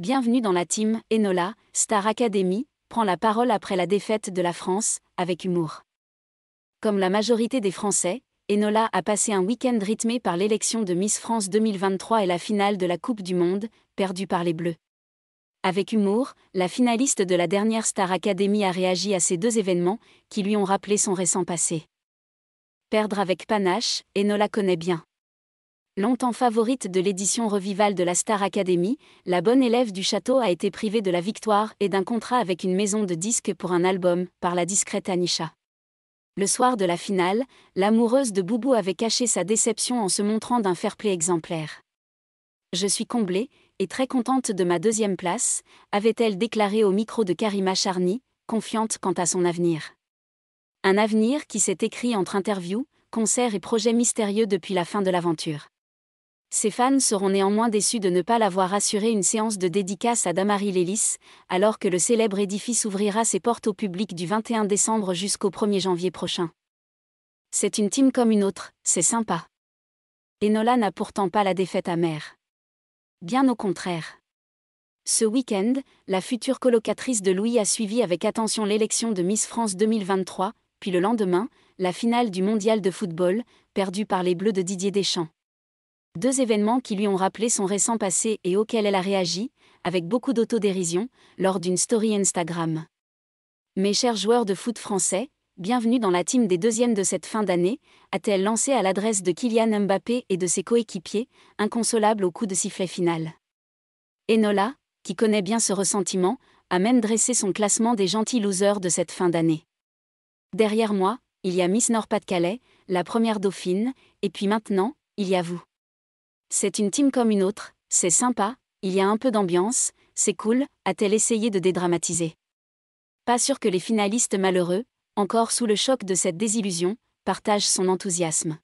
Bienvenue dans la team. Enola, Star Academy, prend la parole après la défaite de la France, avec humour. Comme la majorité des Français, Enola a passé un week-end rythmé par l'élection de Miss France 2023 et la finale de la Coupe du Monde, perdue par les Bleus. Avec humour, la finaliste de la dernière Star Academy a réagi à ces deux événements, qui lui ont rappelé son récent passé. Perdre avec panache, Enola connaît bien. Longtemps favorite de l'édition Revival de la Star Academy, la bonne élève du château a été privée de la victoire et d'un contrat avec une maison de disques pour un album, par la discrète Anisha. Le soir de la finale, l'amoureuse de Boubou avait caché sa déception en se montrant d'un fair-play exemplaire. « Je suis comblée, et très contente de ma deuxième place », avait-elle déclaré au micro de Karima Charny, confiante quant à son avenir. Un avenir qui s'est écrit entre interviews, concerts et projets mystérieux depuis la fin de l'aventure. Ses fans seront néanmoins déçus de ne pas l'avoir assuré une séance de dédicace à Damary Lélis, alors que le célèbre édifice ouvrira ses portes au public du 21 décembre jusqu'au 1er janvier prochain. C'est une team comme une autre, c'est sympa. Enola n'a pourtant pas la défaite amère. Bien au contraire. Ce week-end, la future colocatrice de Louis a suivi avec attention l'élection de Miss France 2023, puis le lendemain, la finale du mondial de football, perdue par les Bleus de Didier Deschamps. Deux événements qui lui ont rappelé son récent passé et auxquels elle a réagi, avec beaucoup d'autodérision, lors d'une story Instagram. Mes chers joueurs de foot français, bienvenue dans la team des deuxièmes de cette fin d'année, a-t-elle lancé à l'adresse de Kylian Mbappé et de ses coéquipiers, inconsolables au coup de sifflet final. Enola, qui connaît bien ce ressentiment, a même dressé son classement des gentils losers de cette fin d'année. Derrière moi, il y a Miss Nord-Pas-de-Calais, la première dauphine, et puis maintenant, il y a vous. C'est une team comme une autre, c'est sympa, il y a un peu d'ambiance, c'est cool, a-t-elle essayé de dédramatiser. Pas sûr que les finalistes malheureux, encore sous le choc de cette désillusion, partagent son enthousiasme.